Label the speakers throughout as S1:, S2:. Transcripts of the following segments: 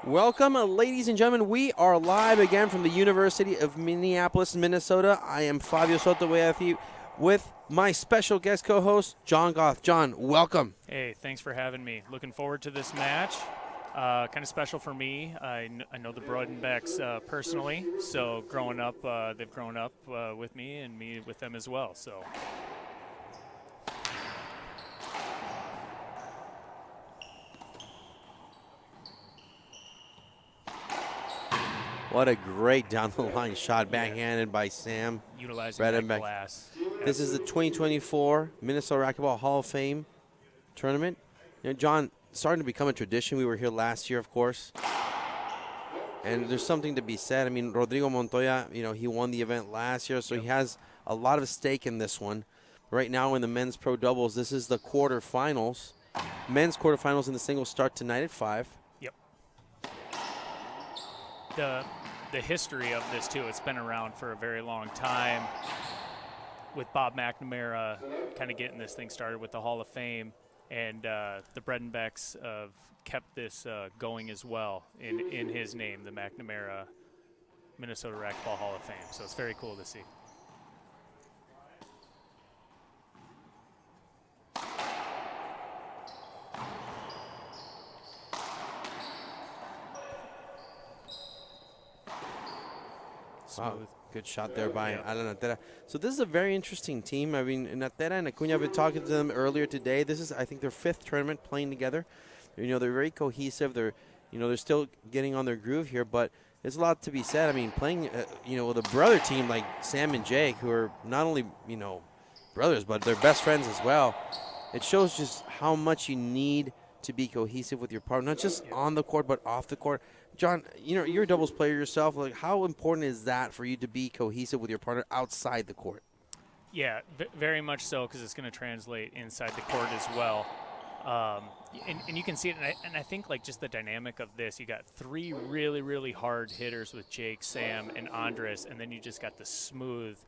S1: Welcome, ladies and gentlemen. We are live again from the University of Minneapolis, Minnesota. I am Fabio Soto with my special guest co-host, John Goff. John, welcome.
S2: Hey, thanks for having me. Looking forward to this match. Kind of special for me. I know the Bredenbecks personally, so growing up, they've grown up with me and me with them as well. So.
S1: What a great down-the-line shot, backhanded by Sam.
S2: Utilizing that glass.
S1: This is the 2024 Minnesota Racquetball Hall of Fame tournament. You know, John, starting to become a tradition. We were here last year, of course. And there's something to be said. I mean, Rodrigo Montoya, you know, he won the event last year, so he has a lot of stake in this one. Right now in the men's pro doubles, this is the quarterfinals. Men's quarterfinals in the singles start tonight at 5.
S2: Yep. The history of this, too, it's been around for a very long time with Bob McNamara kind of getting this thing started with the Hall of Fame. And the Bredenbecks have kept this going as well in his name, the McNamara Minnesota Racquetball Hall of Fame. So it's very cool to see.
S1: Wow, good shot there by Natera. So this is a very interesting team. I mean, Natera and Acuna, I've been talking to them earlier today. This is, I think, their 5th tournament playing together. You know, they're very cohesive. They're still getting on their groove here, but there's a lot to be said. I mean, playing, with a brother team like Sam and Jake, who are not only, brothers, but they're best friends as well. It shows just how much you need to be cohesive with your partner, not just on the court, but off the court. John, you're a doubles player yourself. Like, how important is that for you to be cohesive with your partner outside the court?
S2: Yeah, very much so, because it's going to translate inside the court as well. And you can see it, and I think like just the dynamic of this, you got 3 really, really hard hitters with Jake, Sam, and Andres, and then you just got the smooth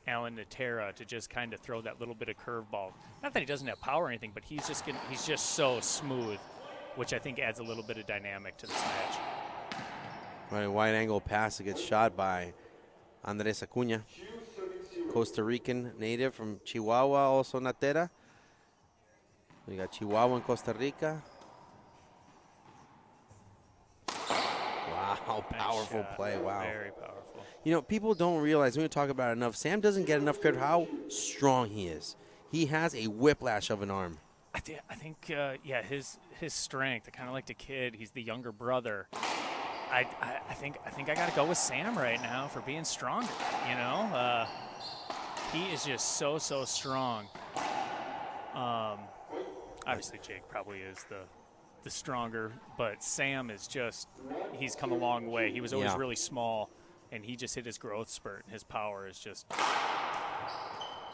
S2: Alan Natera to just kind of throw that little bit of curveball. Not that he doesn't have power or anything, but he's just so smooth, which I think adds a little bit of dynamic to this match.
S1: Right, wide angle pass that gets shot by Andres Acuna, Costa Rican native from Chihuahua, also Natera. We got Chihuahua and Costa Rica. Wow, powerful play, wow.
S2: Very powerful.
S1: You know, people don't realize, we don't talk about it enough, Sam doesn't get enough credit for how strong he is. He has a whiplash of an arm.
S2: I think, his strength, kind of like the kid, he's the younger brother. I think I got to go with Sam right now for being stronger, He is just so strong. Obviously, Jake probably is the stronger, but Sam is just, he's come a long way. He was always really small, and he just hit his growth spurt. His power has just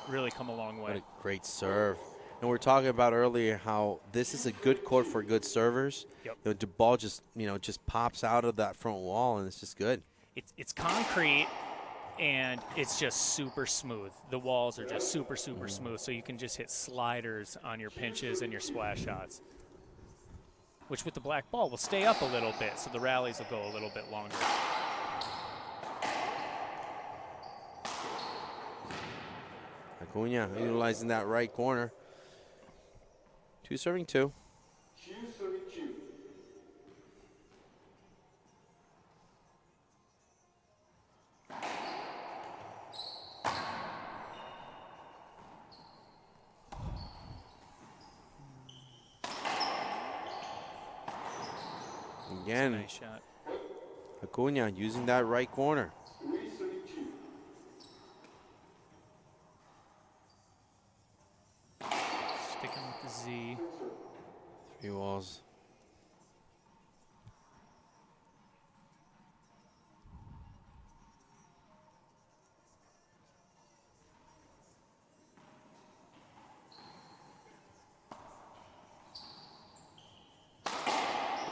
S2: really come a long way.
S1: What a great serve. And we were talking about earlier how this is a good court for good servers.
S2: Yep.
S1: The ball just, just pops out of that front wall, and it's just good.
S2: It's concrete, and it's just super smooth. The walls are just super smooth, so you can just hit sliders on your pinches and your splash shots, which with the black ball will stay up a little bit, so the rallies will go a little bit longer.
S1: Acuna utilizing that right corner. 2 serving 2. Again,
S2: nice shot.
S1: Acuna using that right corner.
S2: Sticking with the Z.
S1: 3 walls.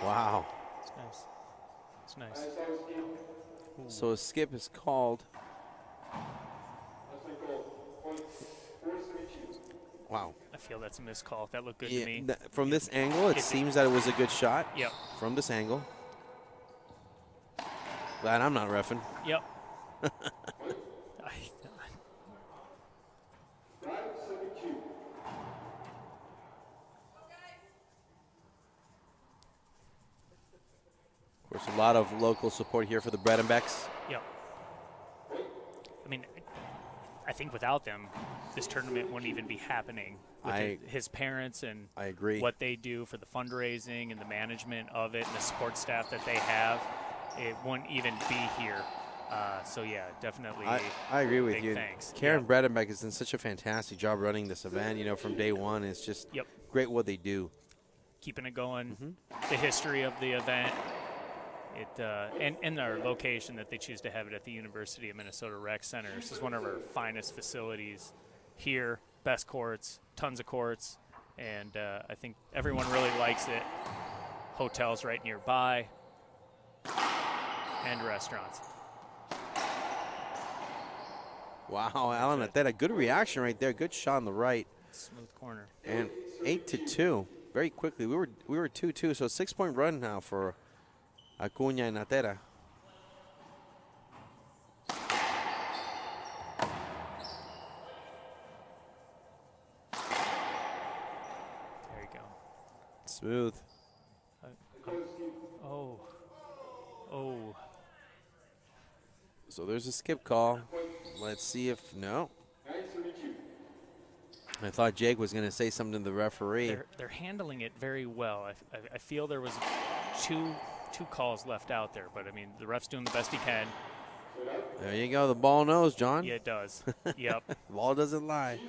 S1: Wow.
S2: It's nice.
S1: So a skip is called. Wow.
S2: I feel that's a missed call. That looked good to me.
S1: From this angle, it seems that it was a good shot.
S2: Yep.
S1: From this angle. Glad I'm not reffing.
S2: Yep.
S1: Of course, a lot of local support here for the Bredenbecks.
S2: Yep. I mean, I think without them, this tournament wouldn't even be happening. With his parents and
S1: I agree.
S2: What they do for the fundraising and the management of it and the support staff that they have, it wouldn't even be here. So, yeah, definitely
S1: I agree with you.
S2: Thanks.
S1: Karen Bredenbeck has done such a fantastic job running this event, you know, from day one. It's just great what they do.
S2: Keeping it going, the history of the event. And our location that they choose to have it at the University of Minnesota Rec Center. This is one of our finest facilities here. Best courts, tons of courts, and I think everyone really likes it. Hotels right nearby, and restaurants.
S1: Wow, Alan, that a good reaction right there. Good shot on the right.
S2: Smooth corner.
S1: And 8-2, very quickly. We were 2-2, so 6-point run now for Acuna and Natera.
S2: There you go.
S1: Smooth.
S2: Oh.
S1: So there's a skip call. Let's see if no. I thought Jake was going to say something to the referee.
S2: They're handling it very well. I feel there was two calls left out there, but I mean the ref's doing the best he can.
S1: There you go. The ball knows, John.
S2: Yeah, it does. Yep.
S1: The ball doesn't lie.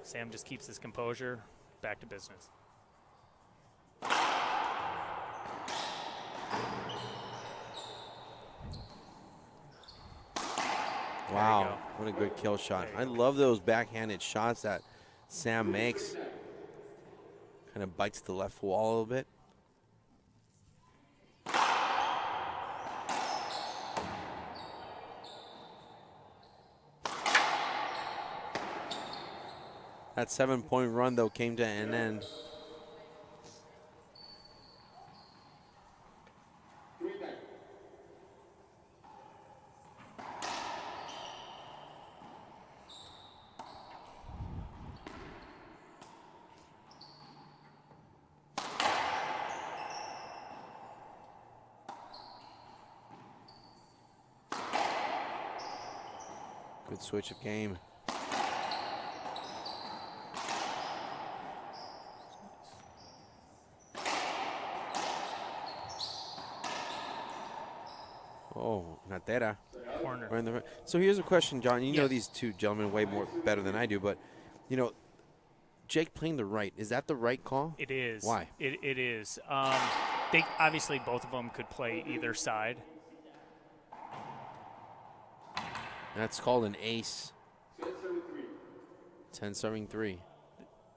S2: Sam just keeps his composure. Back to business.
S1: Wow, what a good kill shot. I love those backhanded shots that Sam makes. Kind of bites the left wall a little bit. That 7-point run, though, came to an end. Good switch of game. Oh, Natera.
S2: Corner.
S1: Right in the, so here's a question, John. You know these two gentlemen way more better than I do, but, you know, Jake playing the right. Is that the right call?
S2: It is.
S1: Why?
S2: It is. They obviously both of them could play either side.
S1: That's called an ace. 10-3.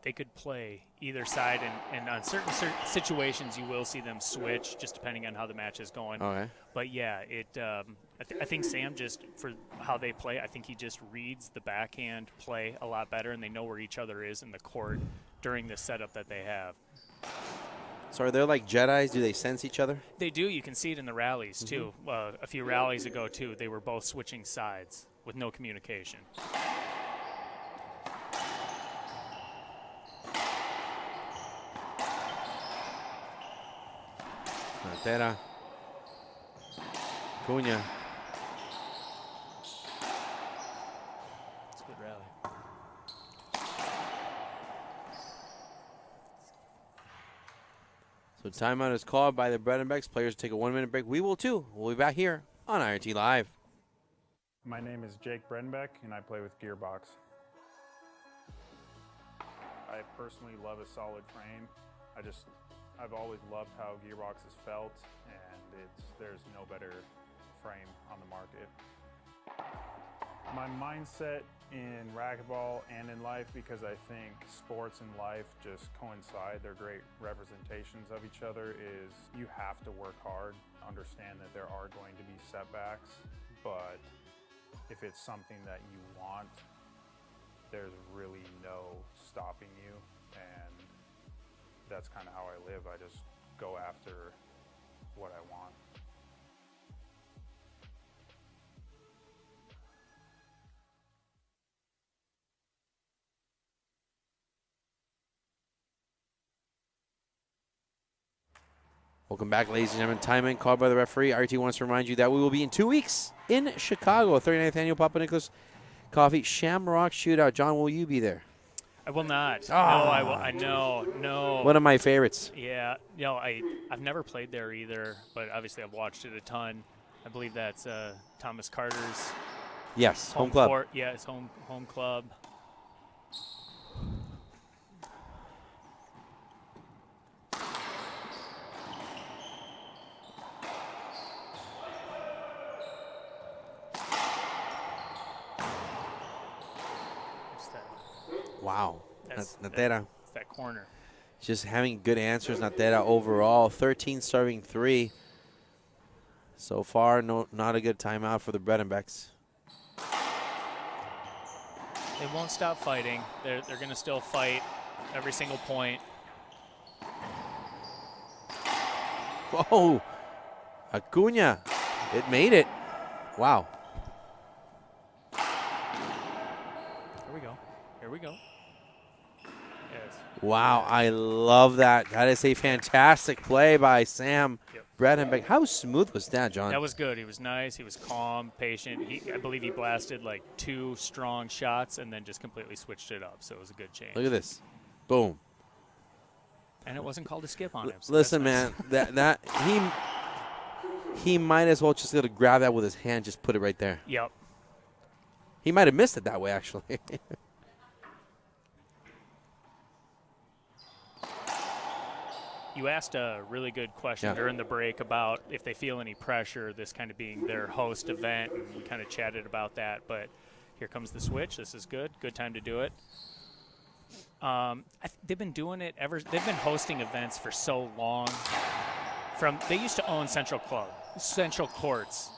S2: They could play either side, and on certain situations you will see them switch, just depending on how the match is going.
S1: Okay.
S2: But yeah, I think Sam just, for how they play, I think he just reads the backhand play a lot better, and they know where each other is in the court during the setup that they have.
S1: So are they like Jedis? Do they sense each other?
S2: They do. You can see it in the rallies, too. A few rallies ago, too, they were both switching sides with no communication.
S1: Natera. Acuna.
S2: It's a good rally.
S1: So timeout is called by the Bredenbecks. Players take a 1-minute break. We will too. We'll be back here on IRT Live.
S3: My name is Jake Bredenbeck, and I play with Gearbox. I personally love a solid frame. I've always loved how Gearbox has felt, and there's no better frame on the market. My mindset in racquetball and in life, because I think sports and life just coincide, they're great representations of each other, is you have to work hard, understand that there are going to be setbacks, but if it's something that you want, there's really no stopping you, and that's kind of how I live. I just go after what I want.
S1: Welcome back, ladies and gentlemen. Time called by the referee. RT wants to remind you that we will be in 2 weeks in Chicago, 39th Annual Papa Nicholas Coffee Shamrock Shootout. John, will you be there?
S2: I will not.
S1: Ah.
S2: No, I will. I know. No.
S1: One of my favorites.
S2: Yeah. I've never played there either, but obviously I've watched it a ton. I believe that's Thomas Carter's
S1: Yes, home club.
S2: court. Yeah, it's home club.
S1: Wow.
S2: That's
S1: Natera.
S2: It's that corner.
S1: Just having good answers, Natera overall. 13 serving 3. So far, not a good timeout for the Bredenbecks.
S2: They won't stop fighting. They're going to still fight every single point.
S1: Whoa. Acuna. It made it. Wow.
S2: Here we go. Here we go. Yes.
S1: Wow, I love that. That is a fantastic play by Sam Bredenbeck. How smooth was that, John?
S2: That was good. He was nice. He was calm, patient. I believe he blasted like 2 strong shots and then just completely switched it up. So it was a good change.
S1: Look at this. Boom.
S2: And it wasn't called a skip on him. So
S1: Listen,
S2: nice.
S1: man, that he might as well just be able to grab that with his hand, just put it right there.
S2: Yep.
S1: He might have missed it that way, actually.
S2: You asked a really good question during the break about if they feel any pressure, this kind of being their host event, and we kind of chatted about that. But here comes the switch. This is good. Good time to do it. They've been doing it they've been hosting events for so long. They used to own Central Courts.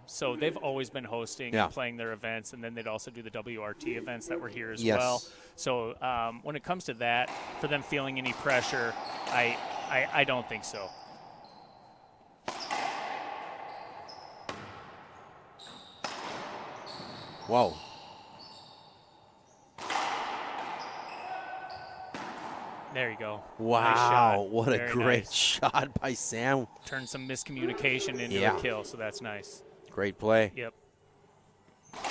S2: So they've always been hosting and playing their events, and then they'd also do the WRT events that were here as well. So when it comes to that, for them feeling any pressure, I don't think so.
S1: Whoa.
S2: There you go.
S1: Wow,
S2: nice shot.
S1: What
S2: Very
S1: a great
S2: nice.
S1: shot by Sam.
S2: Turned some miscommunication into a kill, so that's nice.
S1: Great play.
S2: Yep.
S1: I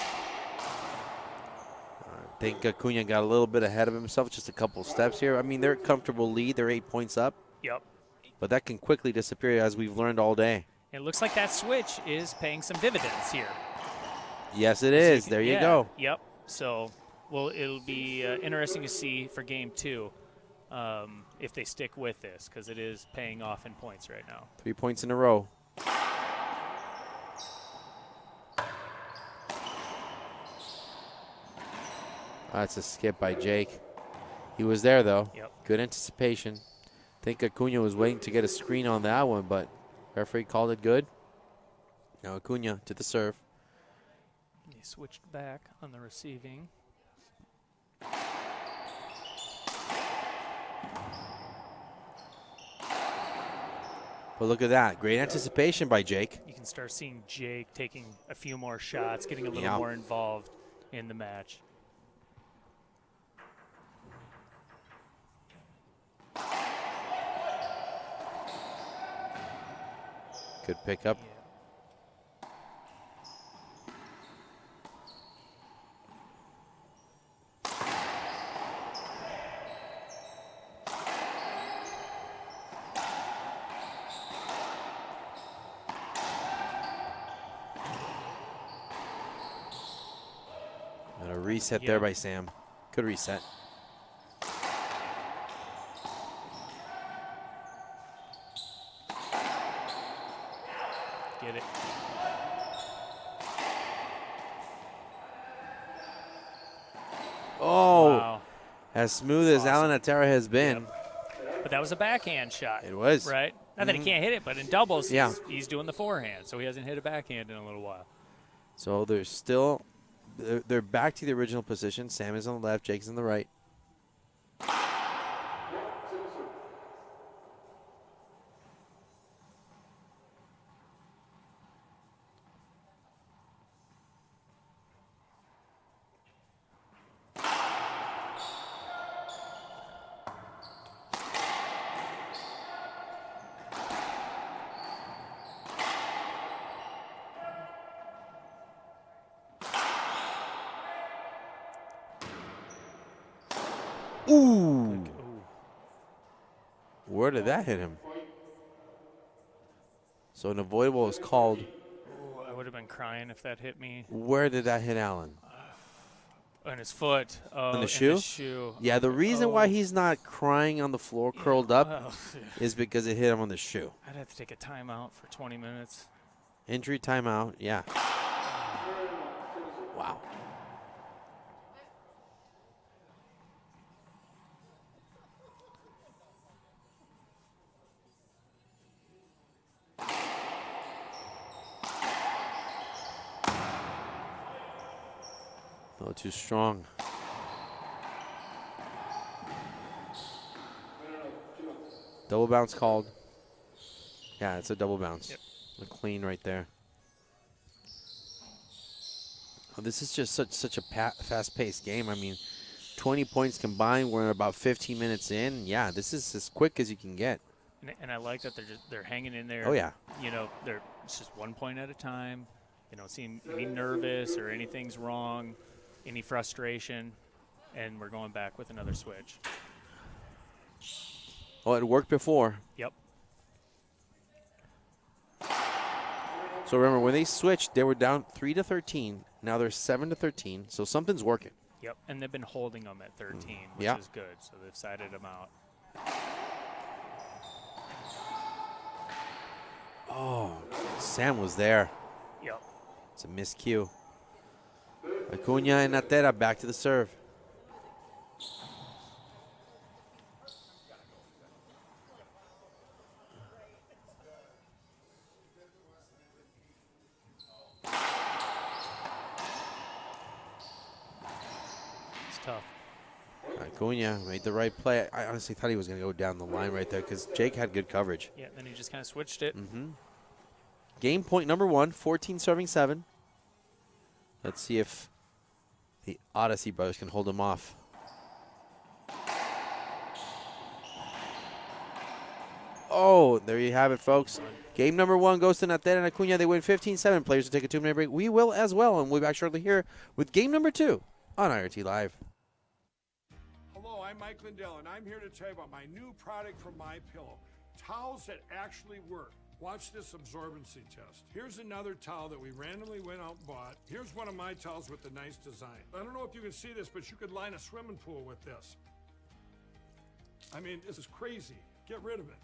S1: think Acuna got a little bit ahead of himself, just a couple steps here. I mean, they're a comfortable lead. They're 8 points up.
S2: Yep.
S1: But that can quickly disappear, as we've learned all day.
S2: It looks like that switch is paying some dividends here.
S1: Yes, it is. There you go.
S2: Yep. So, it'll be interesting to see for game 2 if they stick with this, because it is paying off in points right now.
S1: 3 points in a row. That's a skip by Jake. He was there, though.
S2: Yep.
S1: Good anticipation. I think Acuna was waiting to get a screen on that one, but referee called it good. Now Acuna to the serve.
S2: He switched back on the receiving.
S1: But look at that. Great anticipation by Jake.
S2: You can start seeing Jake taking a few more shots, getting a little more involved in the match.
S1: Good pickup.
S2: Yeah.
S1: And a reset there by Sam. Good reset.
S2: Get it.
S1: Oh,
S2: wow.
S1: As smooth as Alan Natera has been.
S2: Yep. But that was a backhand shot.
S1: It was.
S2: Right? Not that he can't hit it, but in doubles, he's doing the forehand, so he hasn't hit a backhand in a little while.
S1: So they're still, they're back to the original position. Sam is on the left, Jake's on the right. Ooh. Where did that hit him? So an avoidable is called.
S2: Ooh, I would have been crying if that hit me.
S1: Where did that hit Allen?
S2: On his foot. Oh,
S1: On the
S2: in
S1: shoe?
S2: the shoe.
S1: Yeah, the reason why he's not crying on the floor curled up
S2: well,
S1: is because it hit him on the shoe.
S2: I'd have to take a timeout for 20 minutes.
S1: Injury timeout, yeah. Wow. A little too strong. Double bounce called. Yeah, it's a double bounce.
S2: Yep.
S1: A clean right there. Oh, this is just such a fast-paced game. I mean, 20 points combined. We're about 15 minutes in. Yeah, this is as quick as you can get.
S2: And I like that they're hanging in there.
S1: Oh yeah.
S2: You know, it's just 1 point at a time. You don't seem any nervous or anything's wrong, any frustration, and we're going back with another switch.
S1: Oh, it worked before.
S2: Yep.
S1: So remember, when they switched, they were down 3-13. Now they're 7-13. So something's working.
S2: Yep. And they've been holding them at 13, which
S1: Yeah.
S2: is good. So they've sided them out.
S1: Oh, Sam was there.
S2: Yep.
S1: It's a miscue. Acuna and Natera back to the serve.
S2: It's tough.
S1: Acuna made the right play. I honestly thought he was going to go down the line right there because Jake had good coverage.
S2: Yeah, then he just kind of switched it.
S1: Game point number 1, 14 serving 7. Let's see if the Odyssey brothers can hold him off. Oh, there you have it, folks. Game number 1 goes to Natera and Acuna. They win 15-7. Players will take a 2-minute break. We will as well, and we'll be back shortly here with game number 2 on IRT Live.
S4: Hello, I'm Mike Lindell, and I'm here to tell you about my new product from MyPillow. Towels that actually work. Watch this absorbency test. Here's another towel that we randomly went out and bought. Here's one of my towels with the nice design. I don't know if you can see this, but you could line a swimming pool with this. I mean, this is crazy. Get rid of it.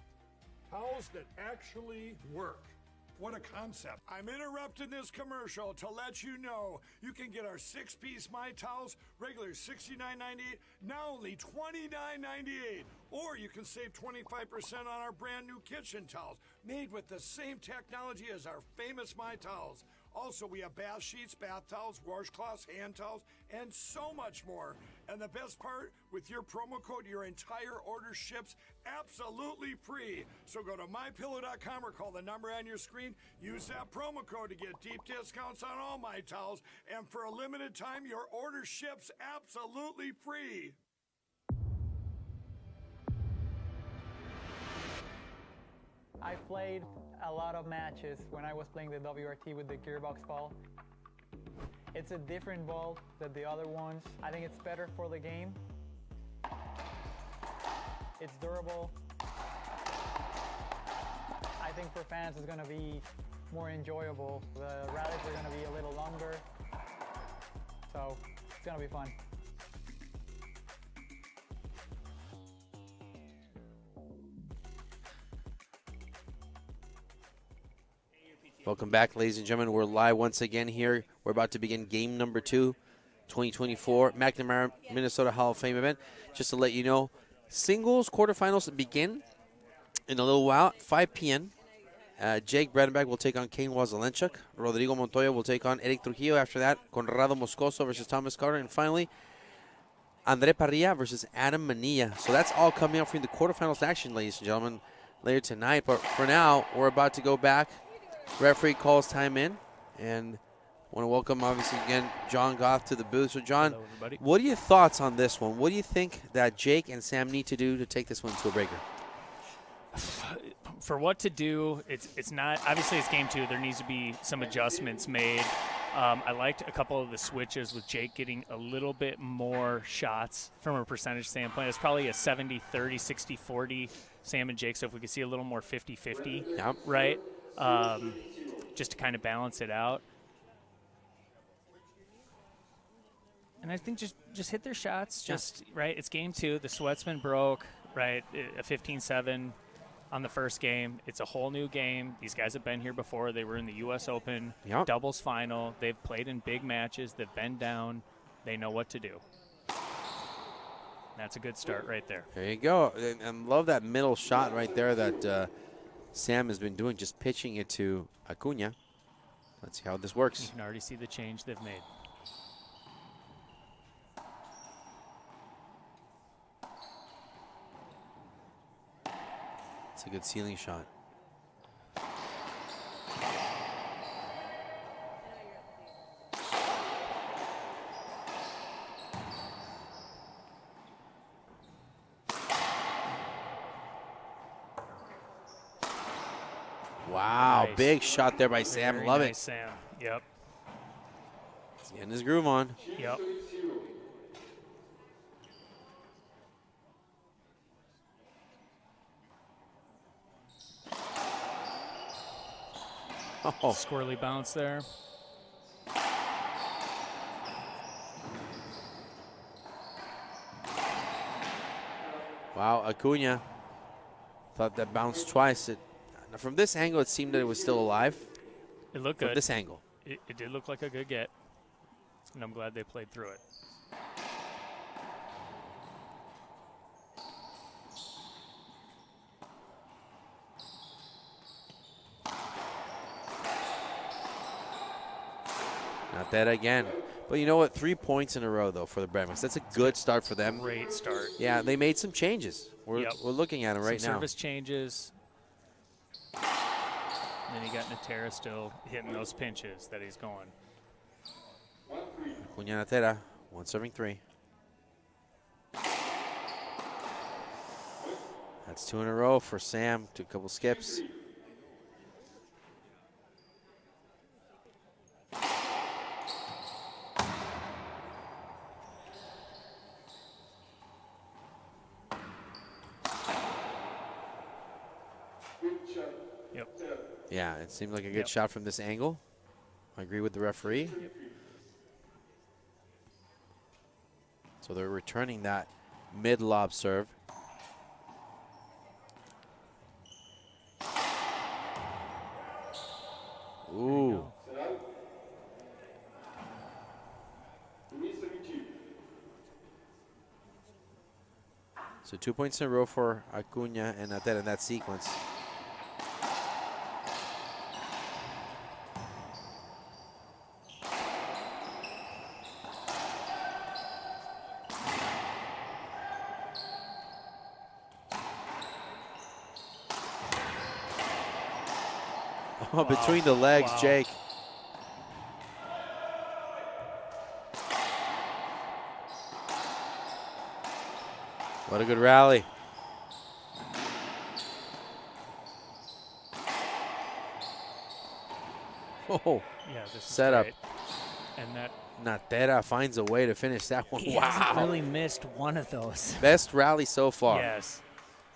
S4: Towels that actually work. What a concept. I'm interrupting this commercial to let you know you can get our 6-piece My Towels, regular $69.98, now only $29.98. Or you can save 25% on our brand new kitchen towels, made with the same technology as our famous My Towels. Also, we have bath sheets, bath towels, washcloths, hand towels, and so much more. And the best part, with your promo code, your entire order ships absolutely free. So go to MyPillow.com or call the number on your screen. Use that promo code to get deep discounts on all My Towels. And for a limited time, your order ships absolutely free.
S5: I played a lot of matches when I was playing the WRT with the Gearbox ball. It's a different ball than the other ones. I think it's better for the game. It's durable. I think for fans it's going to be more enjoyable. The rallies are going to be a little longer. So it's going to be fun.
S1: Welcome back, ladies and gentlemen. We're live once again here. We're about to begin game number 2, 2024 Mcnamara, Minnesota Hall of Fame event. Just to let you know, singles quarterfinals begin in a little while, 5 p.m. Jake Bredenbeck will take on Kane Wazelenchuk. Rodrigo Montoya will take on Eric Trujillo. After that, Conrado Moscoso versus Thomas Carter. And finally, Andre Parrilla versus Adam Manilla. So that's all coming up for the quarterfinals action, ladies and gentlemen, later tonight. But for now, we're about to go back. Referee calls time in, and want to welcome, obviously, again, John Goff to the booth. So, John,
S2: Hello, everybody.
S1: what are your thoughts on this one? What do you think that Jake and Sam need to do to take this one to a breaker?
S2: For what to do, it's not, obviously it's game 2. There needs to be some adjustments made. I liked a couple of the switches with Jake getting a little bit more shots from a percentage standpoint. It's probably a 70-30, 60-40 Sam and Jake, so if we could see a little more 50-50,
S1: Yep.
S2: right, just to kind of balance it out. And I think just hit their shots, just, right, it's game 2. The sweat's been broke, right, a 15-7 on the first game. It's a whole new game. These guys have been here before. They were in the U.S. Open doubles final. They've played in big matches. They've been down. They know what to do. That's a good start right there.
S1: There you go. And love that middle shot right there that Sam has been doing, just pitching it to Acuna. Let's see how this works.
S2: You can already see the change they've made.
S1: It's a good ceiling shot. Wow,
S2: Nice.
S1: big shot there by Sam.
S2: Very
S1: Love
S2: nice,
S1: it.
S2: Sam. Yep.
S1: He's getting his groove on.
S2: Yep.
S1: Oh,
S2: Squirrely bounce there.
S1: wow, Acuna thought that bounced twice. From this angle, it seemed that it was still alive.
S2: It looked
S1: From
S2: good.
S1: this angle.
S2: It did look like a good get, and I'm glad they played through it.
S1: Not that again. But you know what? 3 points in a row, though, for the Bredenbecks. That's a good start for them.
S2: Great start.
S1: Yeah, they made some changes. We're looking at them right
S2: Some
S1: now.
S2: service changes. And then you got Natera still hitting those pinches that he's going.
S1: Acuna Natera, 1 serving 3. That's 2 in a row for Sam. Took a couple skips.
S2: Yep.
S1: Yeah, it seemed like a good shot from this angle. I agree with the referee.
S2: Yep.
S1: So they're returning that mid-lob serve. Ooh. So 2 points in a row for Acuna and Natera in that sequence. Oh, between the legs,
S2: Wow.
S1: Jake. What a good rally. Oh,
S2: Yeah, this is
S1: Setup.
S2: great. And that
S1: Natera finds a way to finish that one.
S2: he
S1: Wow.
S2: hasn't really missed one of those.
S1: Best rally so far.
S2: Yes.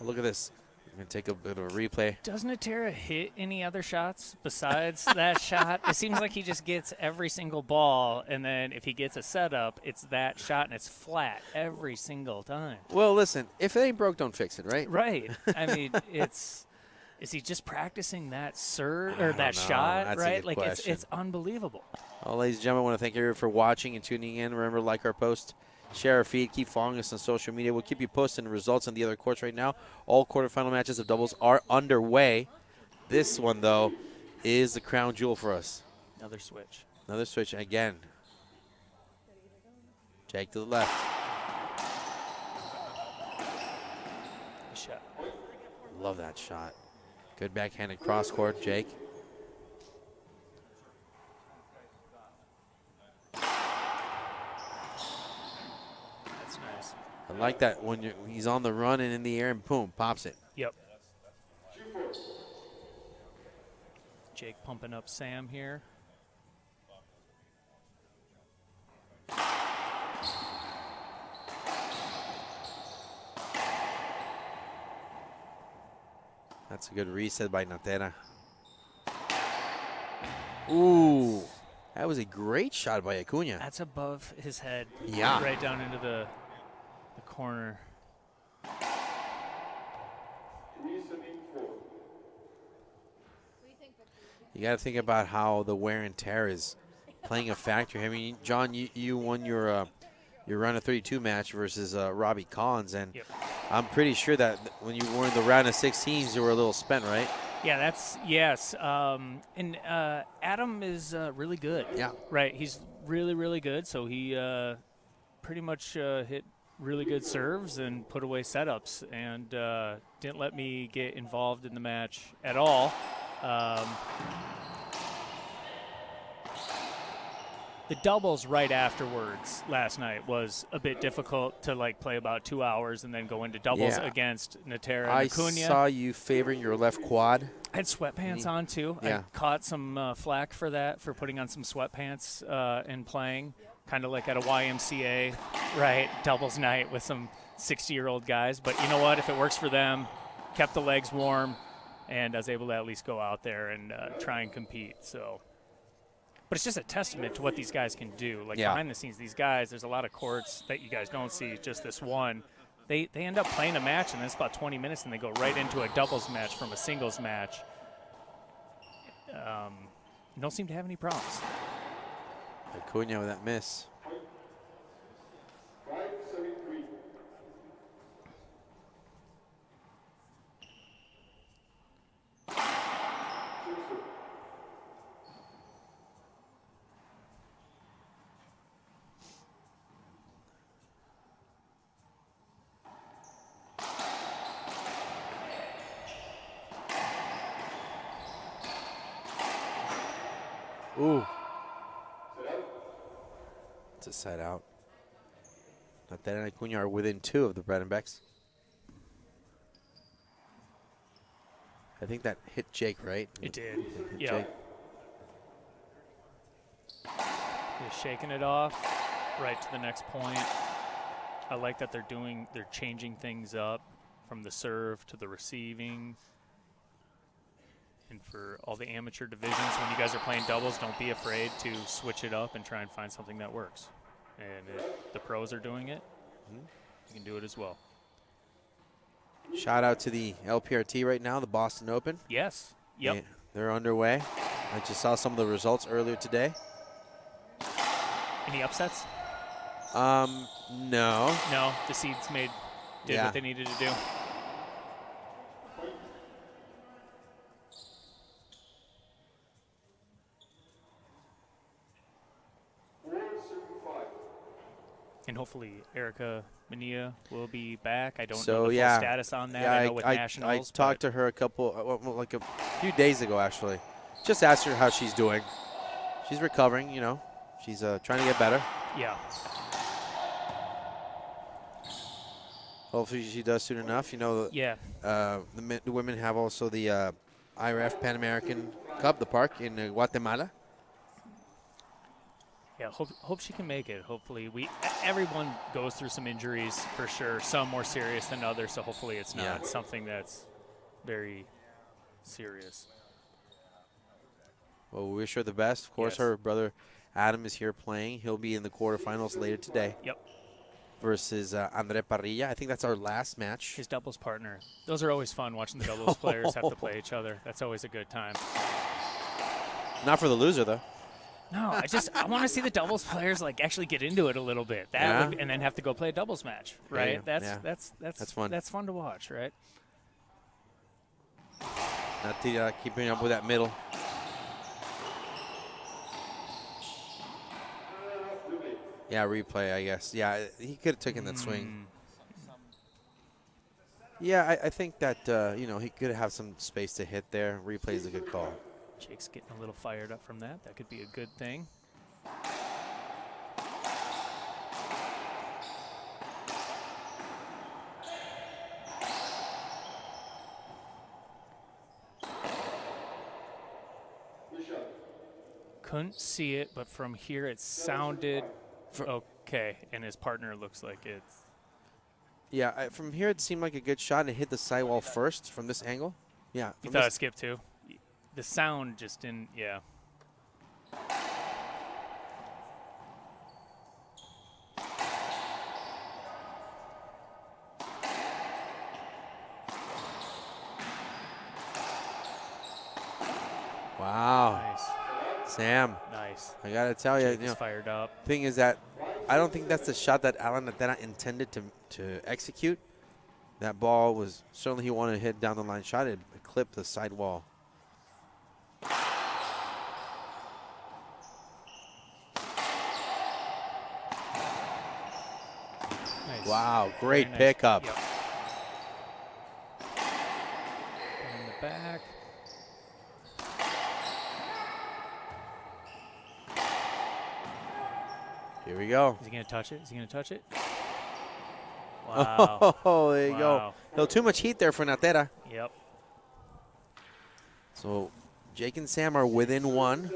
S1: Look at this. I'm going to take a bit of a replay.
S2: Doesn't Natera hit any other shots besides that shot? It seems like he just gets every single ball, and then if he gets a setup, it's that shot, and it's flat every single time.
S1: Well, listen, if it ain't broke, don't fix it, right?
S2: Right. I mean, is he just practicing that serve or
S1: don't
S2: that
S1: know.
S2: shot,
S1: That's a
S2: right?
S1: good
S2: Like
S1: question.
S2: it's unbelievable.
S1: Well, ladies and gentlemen, I want to thank you for watching and tuning in. Remember, like our post, share our feed, keep following us on social media. We'll keep you posted on the results on the other courts right now. All quarterfinal matches of doubles are underway. This one, though, is the crown jewel for us.
S2: Another switch.
S1: Another switch again. Jake to the left.
S2: Good shot.
S1: Love that shot. Good backhanded cross court, Jake.
S2: That's nice.
S1: I like that when he's on the run and in the air and boom, pops it.
S2: Yep. Jake pumping up Sam here.
S1: That's a good reset by Natera. Ooh, that was a great shot by Acuna.
S2: That's above his head.
S1: Yeah.
S2: Right down into the corner.
S1: You got to think about how the wear and tear is playing a factor. I mean, John, you won your round of 32 match versus Robbie Collins, and
S2: Yep.
S1: I'm pretty sure that when you were in the round of 16s, you were a little spent, right?
S2: Yeah, yes. And Adam is really good.
S1: Yeah.
S2: Right, he's really, really good. So he pretty much hit really good serves and put away setups, and didn't let me get involved in the match at all. The doubles right afterwards last night was a bit difficult to play about 2 hours and then go into doubles against Natera-Acuna.
S1: I saw you favoring your left quad.
S2: I had sweatpants on too.
S1: Yeah.
S2: I caught some flack for that, for putting on some sweatpants and playing, kind of like at a YMCA, right, doubles night with some 60-year-old guys. But you know what? If it works for them, kept the legs warm, and I was able to at least go out there and try and compete. So, but it's just a testament to what these guys can do. Behind the scenes, these guys, there's a lot of courts that you guys don't see, just this one. They end up playing a match, and then it's about 20 minutes, and they go right into a doubles match from a singles match. Don't seem to have any problems.
S1: Acuna with that miss. Ooh. It's a side out. Natera and Acuna are within 2 of the Bredenbecks. I think that hit Jake, right?
S2: It did.
S1: Hit
S2: Yeah.
S1: Jake.
S2: Just shaking it off right to the next point. I like that they're changing things up from the serve to the receiving. And for all the amateur divisions, when you guys are playing doubles, don't be afraid to switch it up and try and find something that works. And if the pros are doing it, you can do it as well.
S1: Shout out to the LPRT right now, the Boston Open.
S2: Yes. Yep.
S1: They're underway. I just saw some of the results earlier today.
S2: Any upsets?
S1: No.
S2: No. The seeds did what they needed to do. And hopefully Erica Mania will be back. I don't know the full status on that.
S1: Yeah,
S2: I know with Nationals.
S1: I talked to her a few days ago, actually. Just asked her how she's doing. She's recovering, you know. She's trying to get better.
S2: Yeah.
S1: Hopefully she does soon enough. You know, the women have also the IRF Pan American Cup, the park in Guatemala.
S2: Yeah, hope she can make it. Hopefully, everyone goes through some injuries for sure. Some more serious than others. So hopefully, it's not something that's very serious.
S1: Well, we wish her the best. Of course, her brother Adam is here playing. He'll be in the quarterfinals later today.
S2: Yep.
S1: Versus Andre Parrilla. I think that's our last match.
S2: His doubles partner. Those are always fun, watching the doubles players have to play each other. That's always a good time.
S1: Not for the loser, though.
S2: No, I want to see the doubles players actually get into it a little bit. And then have to go play a doubles match, right? That's fun. That's fun to watch, right?
S1: Natera keeping up with that middle. Yeah, replay, I guess. Yeah, he could have taken that swing. Yeah, I think that, he could have some space to hit there. Replay is a good call.
S2: Jake's getting a little fired up from that. That could be a good thing. Couldn't see it, but from here it sounded okay, and his partner looks like it's...
S1: Yeah, from here it seemed like a good shot, and it hit the sidewall first from this angle. Yeah.
S2: You
S1: from
S2: thought
S1: this-
S2: it skipped too? The sound just didn't, yeah.
S1: Wow.
S2: Nice.
S1: Sam,
S2: Nice.
S1: I got to tell you,
S2: Jake is fired up.
S1: thing is that I don't think that's the shot that Alan Natera intended to execute. That ball was certainly he wanted to hit down the line shot. It clipped the side wall.
S2: Nice.
S1: Wow, great
S2: Very nice.
S1: pickup.
S2: Yep. In the back.
S1: Here we go.
S2: Is he going to touch it? Is he going to touch it? Wow.
S1: Oh, there you go.
S2: Wow.
S1: A little too much heat there for Natera.
S2: Yep.
S1: So Jake and Sam are within one,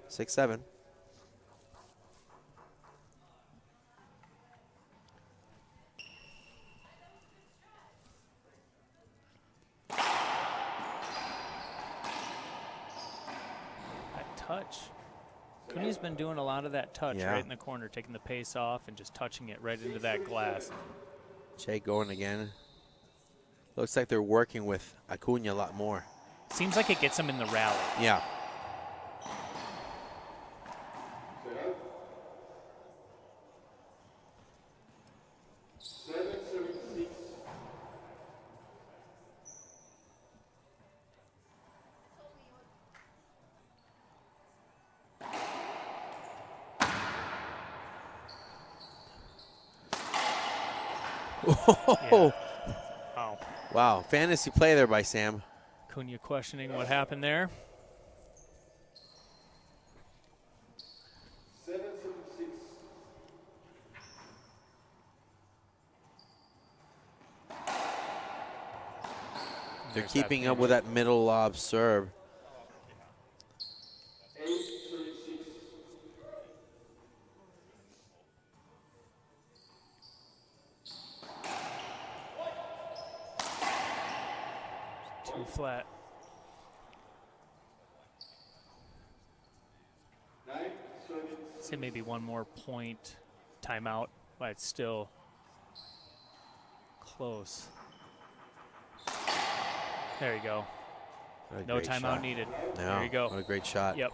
S1: 6-7.
S2: That touch. Cooney's been doing a lot of that touch
S1: Yeah.
S2: right in the corner, taking the pace off and just touching it right into that glass.
S1: Jake going again. Looks like they're working with Acuna a lot more.
S2: Seems like it gets him in the rally.
S1: Yeah. Oh,
S2: Oh,
S1: wow. Fantasy play there by Sam.
S2: Cunha questioning what happened there.
S1: They're
S2: There's that
S1: keeping up
S2: pinch.
S1: with that middle lob serve.
S2: Too flat. Say maybe one more point timeout, but it's still close. There you go.
S1: What a
S2: No
S1: great
S2: timeout
S1: shot.
S2: needed.
S1: No,
S2: There you go.
S1: What a great shot.
S2: Yep.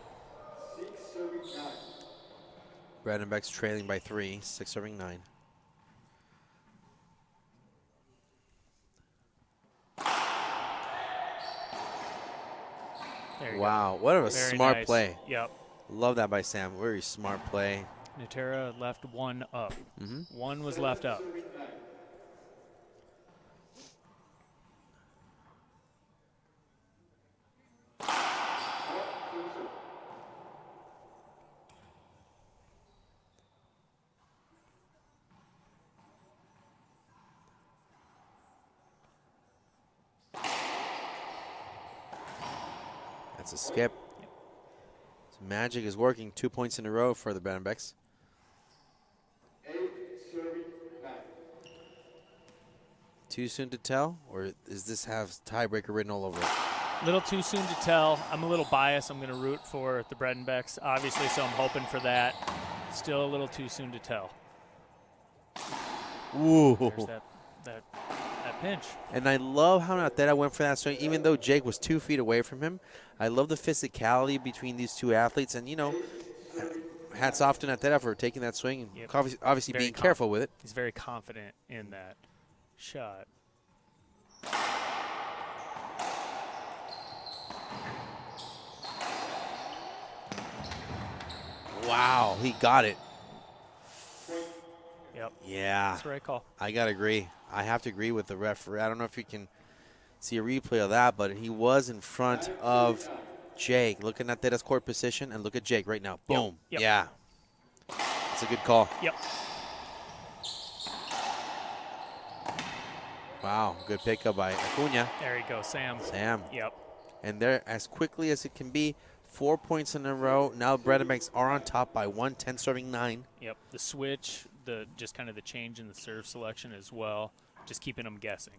S1: Bredenbeck's trailing by 3, 6-9.
S2: There you
S1: Wow, what a
S2: go. Very
S1: smart
S2: nice.
S1: play.
S2: Yep.
S1: Love that by Sam. Very smart play.
S2: Natera left one up.
S1: Mhm.
S2: One was left up.
S1: That's a skip. So magic is working. 2 points in a row for the Bredenbecks. Too soon to tell, or does this have tiebreaker written all over it?
S2: Little too soon to tell. I'm a little biased. I'm going to root for the Bredenbecks, obviously, so I'm hoping for that. Still a little too soon to tell.
S1: Ooh.
S2: There's that pinch.
S1: And I love how Natera went for that swing, even though Jake was 2 feet away from him. I love the physicality between these two athletes, and you know, hats off to Natera for taking that swing and
S2: Yep.
S1: obviously
S2: Very
S1: being careful with it.
S2: He's very confident in that shot.
S1: Wow, he got it.
S2: Yep.
S1: Yeah,
S2: That's the right call.
S1: I gotta agree. I have to agree with the referee. I don't know if you can see a replay of that, but he was in front of Jake. Look at Natera's court position, and look at Jake right now. Boom.
S2: Yep.
S1: Yeah, it's a good call.
S2: Yep.
S1: Wow, good pickup by Acuna.
S2: There you go, Sam.
S1: Sam.
S2: Yep.
S1: And there, as quickly as it can be, 4 points in a row. Now Bredenbecks are on top by 1, 10-9.
S2: Yep. The switch, just kind of the change in the serve selection as well, just keeping them guessing.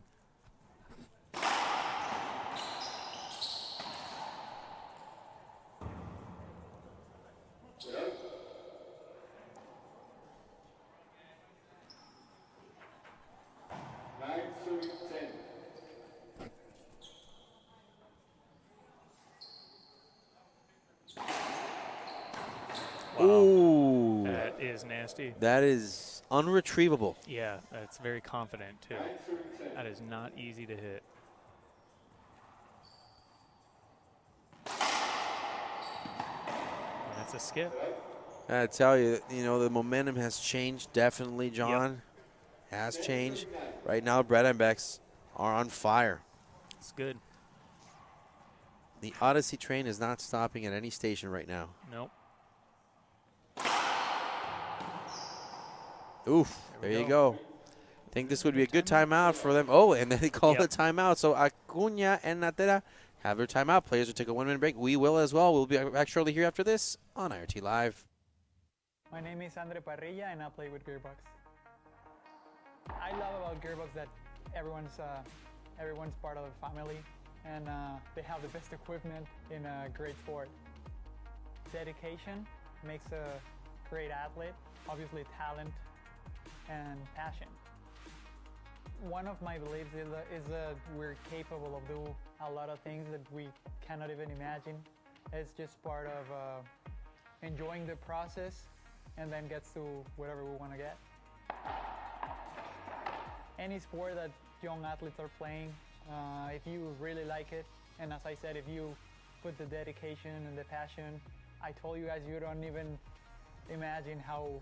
S2: 60.
S1: That is unretrievable.
S2: Yeah, that's very confident, too. That is not easy to hit. And that's a skip.
S1: I tell you, the momentum has changed definitely, John. Has changed. Right now, Bredenbecks are on fire.
S2: It's good.
S1: The Odyssey train is not stopping at any station right now.
S2: Nope.
S1: Oof, there you go. Think this would be a good timeout for them. Oh, and then they call the timeout. So Acuna and Natera have their timeout. Players will take a 1-minute break. We will as well. We'll be back shortly here after this on IRT Live.
S5: My name is Andre Parrilla and I play with Gearbox. I love about Gearbox that everyone's part of the family and they have the best equipment in a great sport. Dedication makes a great athlete, obviously talent and passion. One of my beliefs is that we're capable of doing a lot of things that we cannot even imagine. It's just part of enjoying the process and then gets to whatever we want to get. Any sport that young athletes are playing, if you really like it, and as I said, if you put the dedication and the passion, I told you guys you don't even imagine how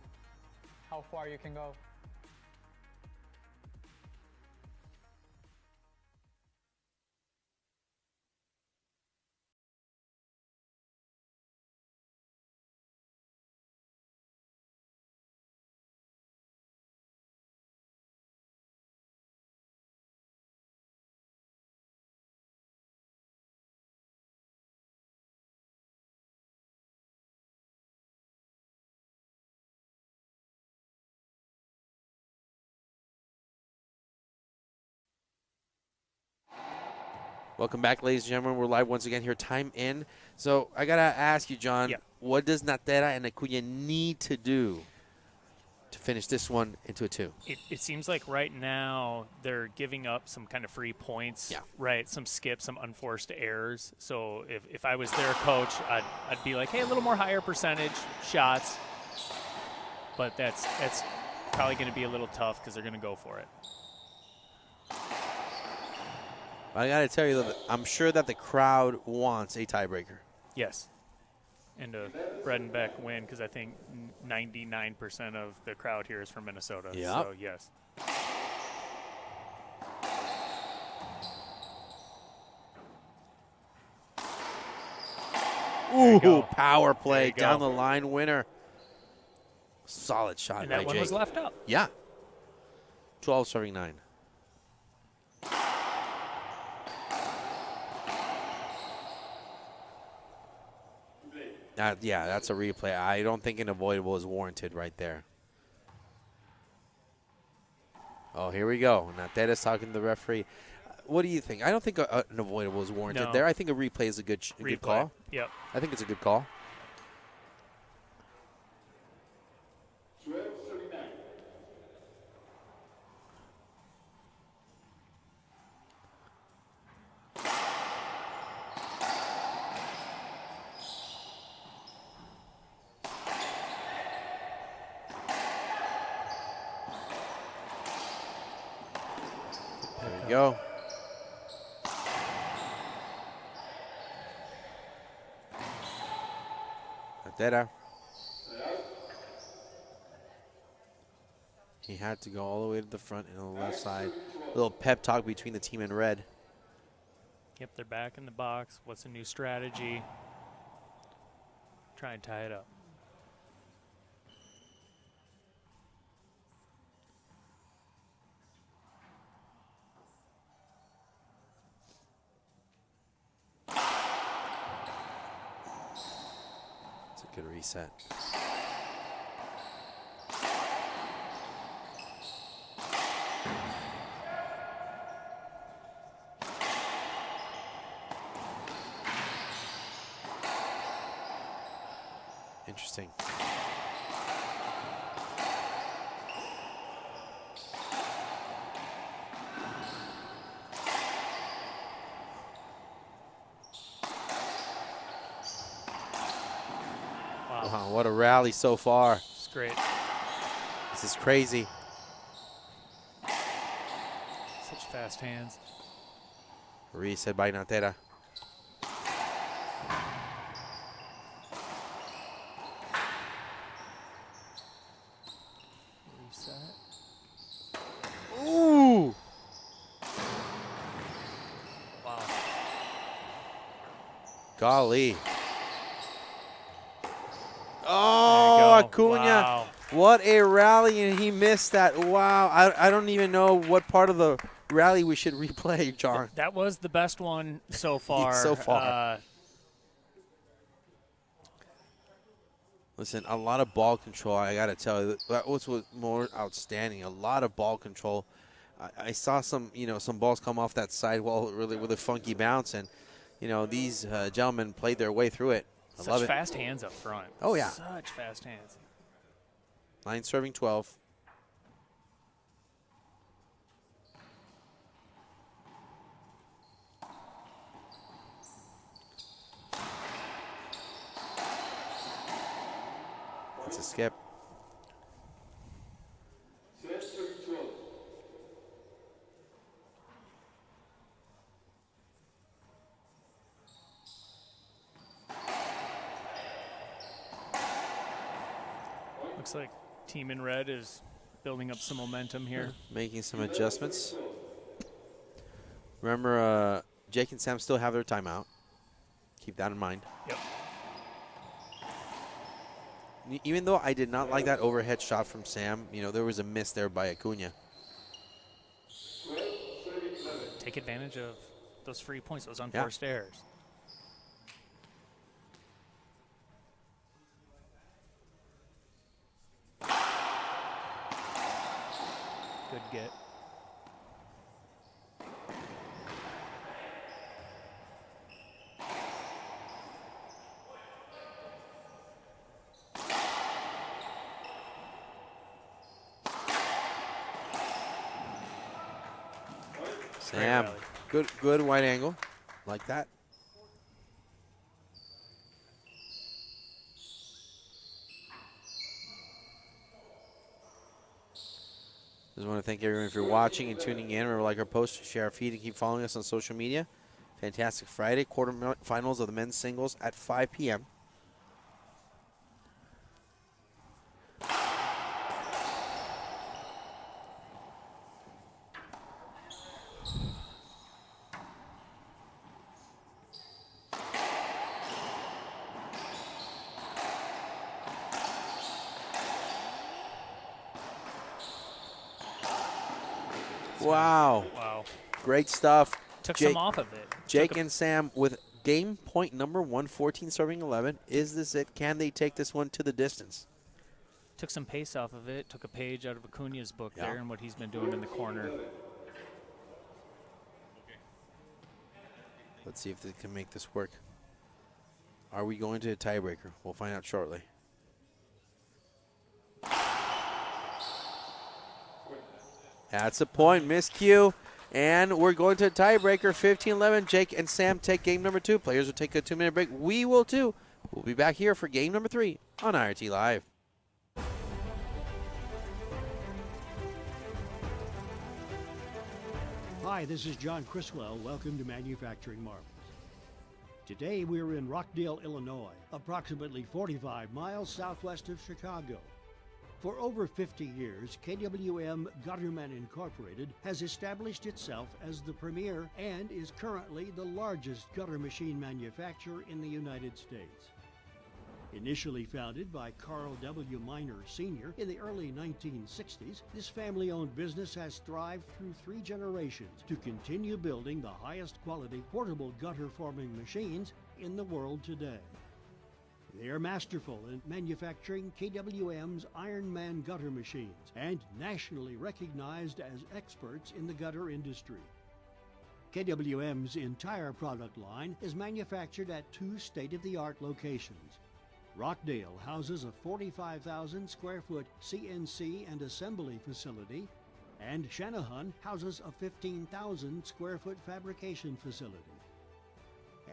S5: far you can go.
S1: Welcome back, ladies and gentlemen. We're live once again here, time in. So I got to ask you, John, what does Natera and Acuna need to do to finish this one into a 2?
S2: It seems like right now they're giving up some kind of free points, right? Some skips, some unforced errors. So if I was their coach, I'd be like, hey, a little more higher percentage shots. But that's probably going to be a little tough because they're going to go for it.
S1: I got to tell you, that I'm sure that the crowd wants a tiebreaker.
S2: Yes. And a Bredenbeck win because I think 99% of the crowd here is from Minnesota.
S1: Yep.
S2: So, yes.
S1: Ooh, power play down the line winner. Solid shot
S2: and
S1: by
S2: that one
S1: Jake.
S2: was left up.
S1: Yeah. 12 serving 9. Yeah, that's a replay. I don't think an avoidable is warranted right there. Oh, here we go. Natera's talking to the referee. What do you think? I don't think an avoidable is warranted there. I think a replay is a good call.
S2: Yep.
S1: I think it's a good call. Go. Natera. He had to go all the way to the front and on the left side. A little pep talk between the team in red.
S2: Yep, they're back in the box. What's a new strategy? Try and tie it up.
S1: Good reset. Interesting. Wow, what a rally so far.
S2: It's great.
S1: This is crazy.
S2: Such fast hands.
S1: Reset by Natera.
S2: Reset.
S1: Ooh!
S2: Wow.
S1: Golly.
S2: There
S1: Oh,
S2: you go.
S1: Acuna.
S2: Wow.
S1: What a rally, and he missed that. Wow. I don't even know what part of the rally we should replay, John.
S2: That was the best one so far.
S1: So far. Listen, a lot of ball control, I got to tell you. That was what more outstanding. A lot of ball control. I saw some, some balls come off that sidewall really with a funky bounce, and, these gentlemen played their way through it. I love
S2: Such
S1: it.
S2: fast hands up front.
S1: Oh, yeah.
S2: Such fast hands.
S1: 9 serving 12. That's a skip.
S2: Looks like Team in Red is building up some momentum here.
S1: Making some adjustments. Remember, Jake and Sam still have their timeout. Keep that in mind.
S2: Yep.
S1: Even though I did not like that overhead shot from Sam, there was a miss there by Acuna.
S2: Take advantage of those free points, those unforced errors. Good get.
S1: Sam, good wide angle, like that. Just want to thank everyone for watching and tuning in. Remember, like our post, share our feed, and keep following us on social media. Fantastic Friday, quarterfinals of the men's singles at 5 p.m. Wow.
S2: Wow.
S1: Great stuff.
S2: Took
S1: Jake,
S2: some off of it.
S1: Jake and Sam with game point number 1, 14 serving 11. Is this it? Can they take this one to the distance?
S2: Took some pace off of it. Took a page out of Acuna's book
S1: Yeah.
S2: there and what he's been doing in the corner.
S1: Let's see if they can make this work. Are we going to a tiebreaker? We'll find out shortly. That's a point. Miscue. And we're going to a tiebreaker, 15-11. Jake and Sam take game number 2. Players will take a 2-minute break. We will too. We'll be back here for game number 3 on IRT Live.
S6: Hi, this is John Criswell. Welcome to Manufacturing Marvels. Today we're in Rockdale, Illinois, approximately 45 miles southwest of Chicago. For over 50 years, KWM Gutterman Incorporated has established itself as the premier and is currently the largest gutter machine manufacturer in the United States. Initially founded by Carl W. Miner Sr. in the early 1960s, this family-owned business has thrived through 3 generations to continue building the highest quality portable gutter forming machines in the world today. They are masterful in manufacturing KWM's Iron Man gutter machines and nationally recognized as experts in the gutter industry. KWM's entire product line is manufactured at 2 state-of-the-art locations. Rockdale houses a 45,000 square foot CNC and assembly facility, and Shanahan houses a 15,000 square foot fabrication facility.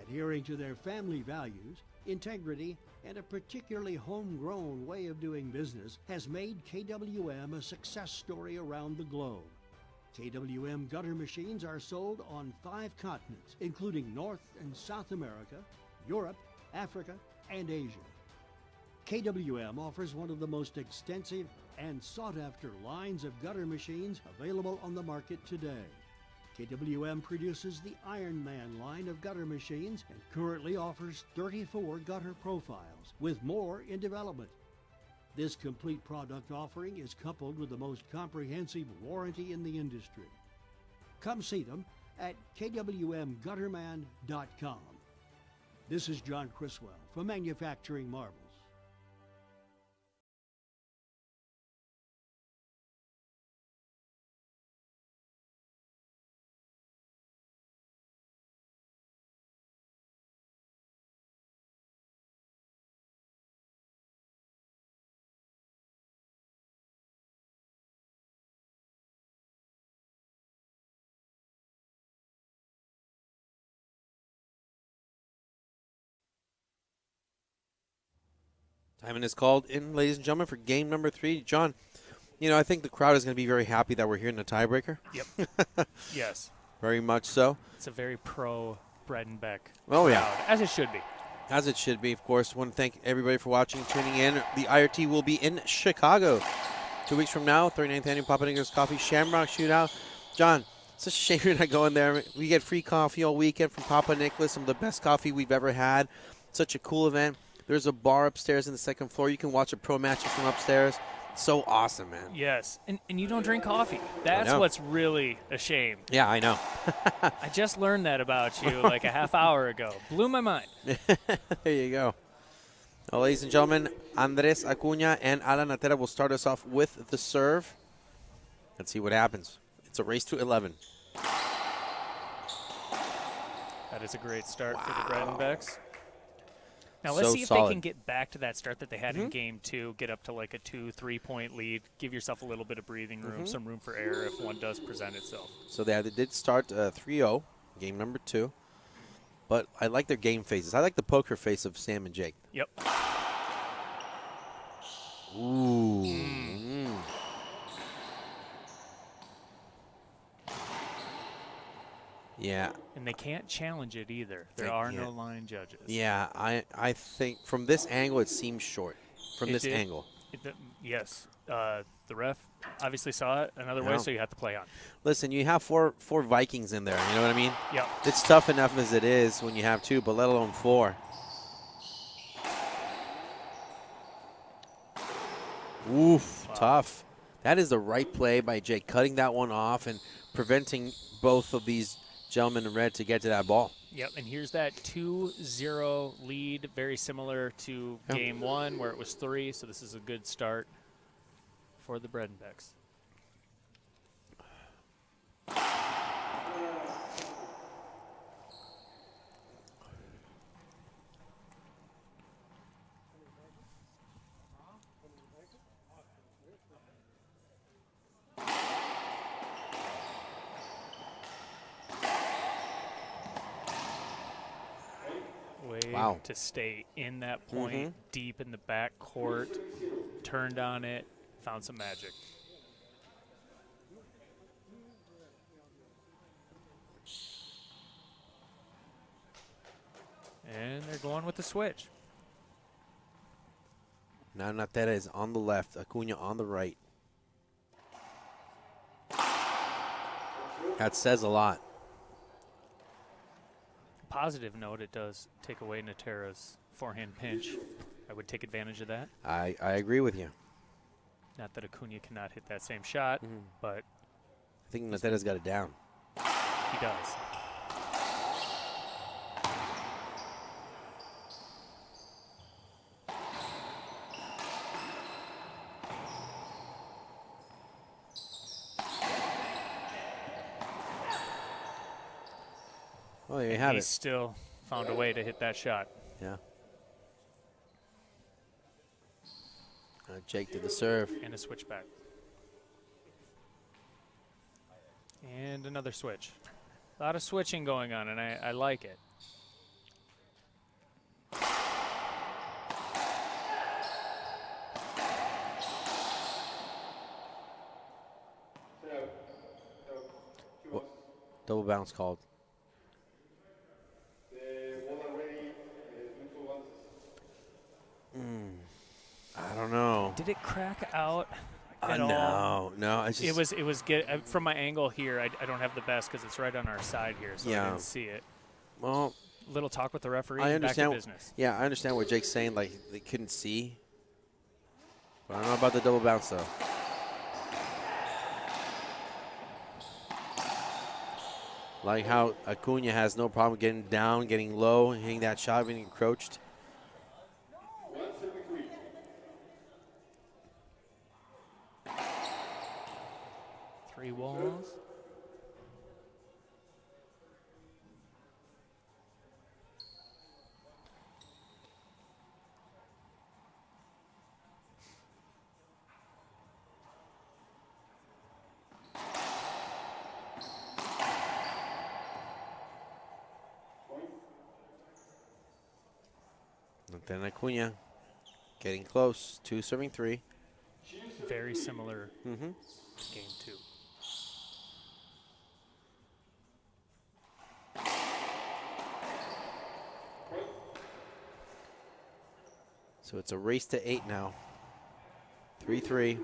S6: Adhering to their family values, integrity, and a particularly homegrown way of doing business has made KWM a success story around the globe. KWM gutter machines are sold on 5 continents, including North and South America, Europe, Africa, and Asia. KWM offers one of the most extensive and sought-after lines of gutter machines available on the market today. KWM produces the Ironman line of gutter machines and currently offers 34 gutter profiles, with more in development. This complete product offering is coupled with the most comprehensive warranty in the industry. Come see them at kwmgutterman.com. This is John Criswell for Manufacturing Marvels.
S1: Timing is called in, ladies and gentlemen, for game number 3. John, you know, I think the crowd is going to be very happy that we're here in the tiebreaker.
S2: Yep. Yes.
S1: Very much so.
S2: It's a very pro Bredenbeck
S1: Oh, yeah.
S2: crowd, as it should be.
S1: As it should be, of course. I want to thank everybody for watching and tuning in. The IRT will be in Chicago 2 weeks from now, 39th Annual Papa Nicholas Coffee Shamrock Shootout. John, it's such a shame you're not going there. We get free coffee all weekend from Papa Nicholas, some of the best coffee we've ever had. Such a cool event. There's a bar upstairs in the second floor. You can watch a pro matches from upstairs. So awesome, man.
S2: Yes, and you don't drink coffee. That's what's really a shame.
S1: Yeah, I know.
S2: I just learned that about you like a half hour ago. Blew my mind.
S1: There you go. Well, ladies and gentlemen, Natera-Acuna and Alan Natera will start us off with the serve. Let's see what happens. It's a race to 11.
S2: That is a great start for the Bredenbecks. Now let's
S1: So
S2: see if
S1: solid.
S2: they can get back to that start that they had in game 2, get up to like a 2-3 point lead, give yourself a little bit of breathing room, some room for error if one does present itself.
S1: So they did start 3-0, game number 2. But I like their game faces. I like the poker face of Sam and Jake.
S2: Yep.
S1: Ooh. Yeah.
S2: And they can't challenge it either. There
S1: They
S2: are no
S1: can't.
S2: line judges.
S1: Yeah, I think from this angle it seems short. From
S2: It
S1: this
S2: did.
S1: angle.
S2: Yes. The ref obviously saw it another way,
S1: Yeah.
S2: so you have to play on.
S1: Listen, you have four Vikings in there. You know what I mean?
S2: Yep.
S1: It's tough enough as it is when you have 2, but let alone 4. Oof,
S2: Wow.
S1: tough. That is the right play by Jake, cutting that one off and preventing both of these gentlemen in red to get to that ball.
S2: Yep, and here's that 2-0 lead, very similar to
S1: Yep.
S2: game 1 where it was 3, so this is a good start for the Bredenbecks. Way
S1: Wow.
S2: to stay in that point, deep in the back court, turned on it, found some magic. And they're going with the switch.
S1: Now Natera is on the left, Acuna on the right. That says a lot.
S2: Positive note, it does take away Natera's forehand pinch. I would take advantage of that.
S1: I agree with you.
S2: Not that Acuna cannot hit that same shot, but
S1: I think Natera's got it down.
S2: he does.
S1: Oh, there you have
S2: He's
S1: it.
S2: still found a way to hit that shot.
S1: Yeah. Jake to the serve.
S2: And a switchback. And another switch. A lot of switching going on, and I like it.
S1: Double bounce called. I don't know.
S2: Did it crack out at all?
S1: No.
S2: It was from my angle here. I don't have the best because it's right on our side here, so I didn't see it.
S1: Well,
S2: Little talk with the referee.
S1: I understand.
S2: Back to business.
S1: Yeah, I understand what Jake's saying. Like they couldn't see. But I don't know about the double bounce though. Like how Acuna has no problem getting down, getting low, hitting that shot, being encroached.
S2: Three walls.
S1: Then Acuna getting close. 2 serving 3.
S2: Very similar game 2.
S1: So it's a race to 8 now. 3-3.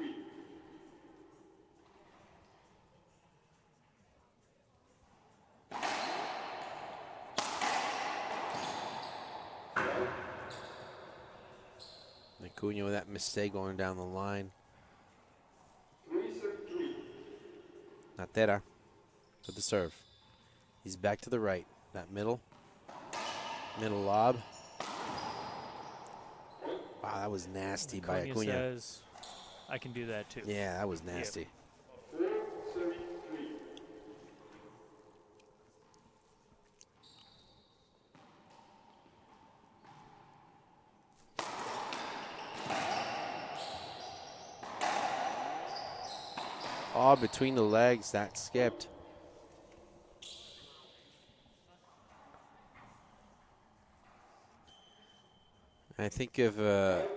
S1: Acuna with that mistake going down the line. Natera with the serve. He's back to the right. That middle lob. Wow, that was nasty by Acuna.
S2: Says, I can do that too.
S1: Yeah, that was nasty. Oh, between the legs, that skipped. I think if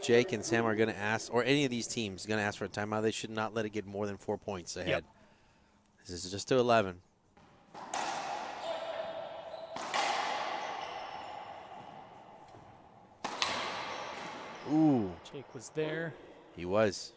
S1: Jake and Sam are going to ask, or any of these teams going to ask for a timeout, they should not let it get more than 4 points ahead.
S2: Yep.
S1: This is just to 11. Ooh.
S2: Jake was there.
S1: He was.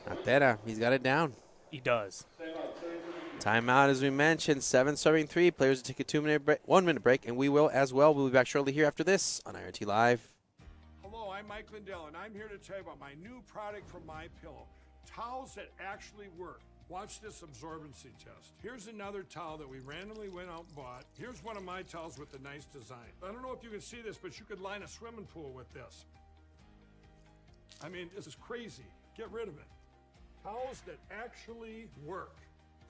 S1: Natera, he's got it down.
S2: He does.
S1: Timeout, as we mentioned, 7 serving 3. Players will take a 1 minute break, and we will as well. We'll be back shortly here after this on IRT Live.
S4: Hello, I'm Mike Lindell, and I'm here to tell you about my new product from MyPillow. Towels that actually work. Watch this absorbency test. Here's another towel that we randomly went out and bought. Here's one of my towels with the nice design. I don't know if you can see this, but you could line a swimming pool with this. I mean, this is crazy. Get rid of it. Towels that actually work.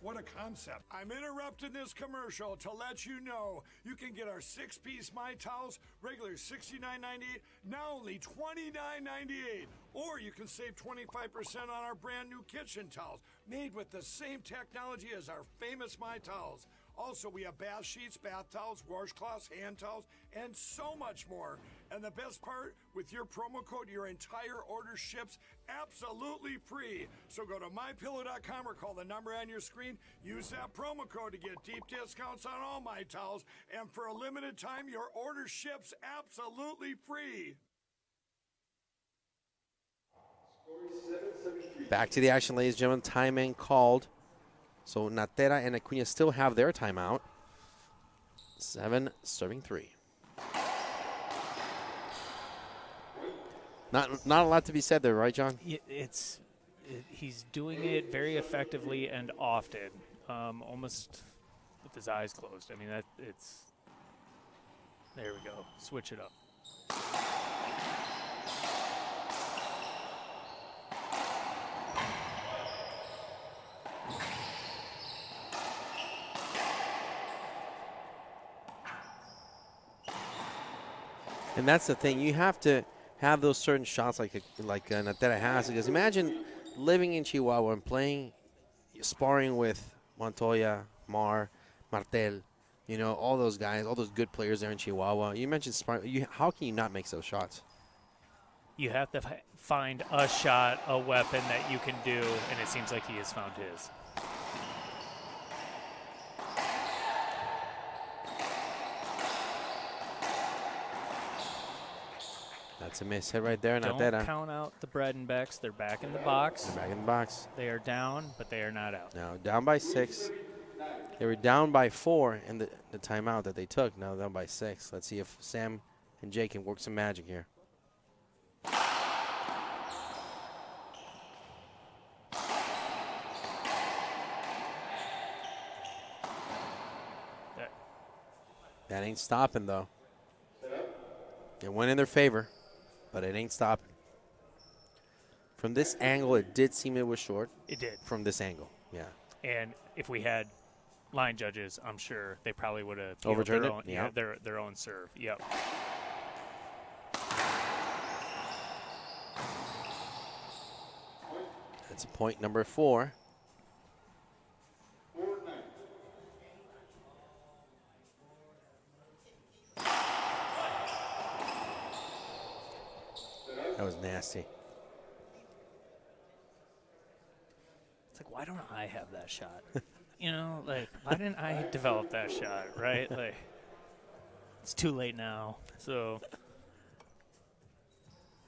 S4: What a concept. I'm interrupting this commercial to let you know you can get our 6-piece My Towels, regular $69.98, now only $29.98. Or you can save 25% on our brand new kitchen towels, made with the same technology as our famous My Towels. Also, we have bath sheets, bath towels, washcloths, hand towels, and so much more. And the best part, with your promo code, your entire order ships absolutely free. So go to MyPillow.com or call the number on your screen. Use that promo code to get deep discounts on all My Towels. And for a limited time, your order ships absolutely free.
S1: Back to the action, ladies and gentlemen. Time called. So Natera and Acuna still have their timeout. 7 serving 3. Not a lot to be said there, right, John?
S2: He's doing it very effectively and often, almost with his eyes closed. I mean, there we go. Switch it up.
S1: And that's the thing. You have to have those certain shots like Natera has. Because imagine living in Chihuahua and playing, sparring with Montoya, Martel, all those guys, all those good players there in Chihuahua. You mentioned sparring. How can you not make those shots?
S2: You have to find a shot, a weapon that you can do, and it seems like he has found his.
S1: That's a miss hit right there.
S2: Don't
S1: Natera.
S2: count out the Bredenbecks. They're back in the box.
S1: They're back in the box.
S2: They are down, but they are not out.
S1: Now down by 6. They were down by 4 in the timeout that they took. Now down by 6. Let's see if Sam and Jay can work some magic here. That ain't stopping, though. It went in their favor, but it ain't stopping. From this angle, it did seem it was short.
S2: It did.
S1: From this angle, yeah.
S2: And if we had line judges, I'm sure they probably would have
S1: overturned
S2: their
S1: it.
S2: own,
S1: Yeah,
S2: their own serve. Yep.
S1: That's point number 4. That was nasty.
S2: It's like, why don't I have that shot? Why didn't I develop that shot, right? Like, it's too late now. So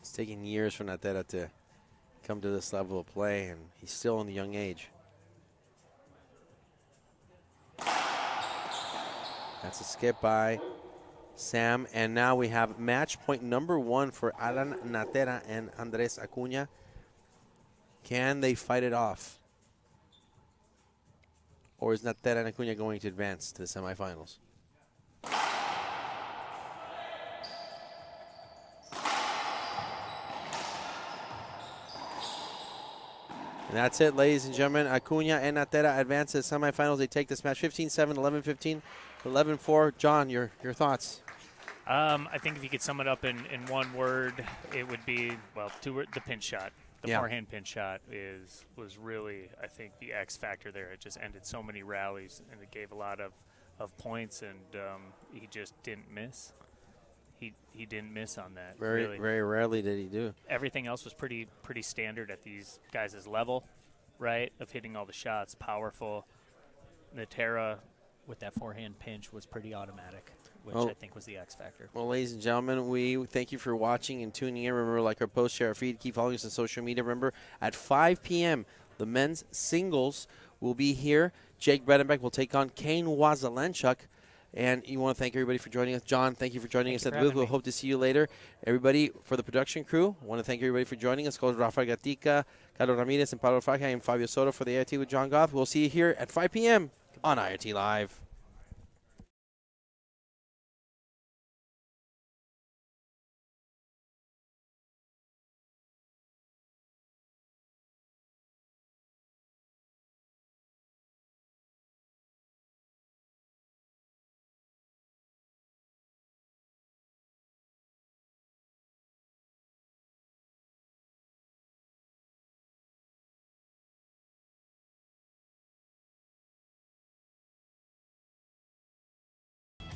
S1: It's taking years for Natera to come to this level of play, and he's still in the young age. That's a skip by Sam, and now we have match point number 1 for Alan Natera and Andres Acuna. Can they fight it off? Or is Natera and Acuna going to advance to the semifinals? And that's it, ladies and gentlemen. Acuna and Natera advance to the semifinals. They take this match 15-7, 11-15, 11-4. John, your thoughts?
S2: I think if you could sum it up in one word, it would be, the pinch shot. The forehand pinch shot was really, I think, the X factor there. It just ended so many rallies, and it gave a lot of points, and he just didn't miss. He didn't miss on that.
S1: Very rarely did he do.
S2: Everything else was pretty standard at these guys' level, right? Of hitting all the shots, powerful. Natera with that forehand pinch was pretty automatic, which I think was the X factor.
S1: Well, ladies and gentlemen, we thank you for watching and tuning in. Remember, like our post, share our feed, keep following us on social media. Remember, at 5 p.m., the men's singles will be here. Jake Bredenbeck will take on Kane Wazelenchuk. And you want to thank everybody for joining us. John, thank you for joining us at the booth. We'll hope to see you later. Everybody, for the production crew, I want to thank everybody for joining us. Rafael Gatica, Carlos Ramirez, and Pablo Faja, and Fabio Soto for the IRT with John Goff. We'll see you here at 5 p.m. on IRT Live.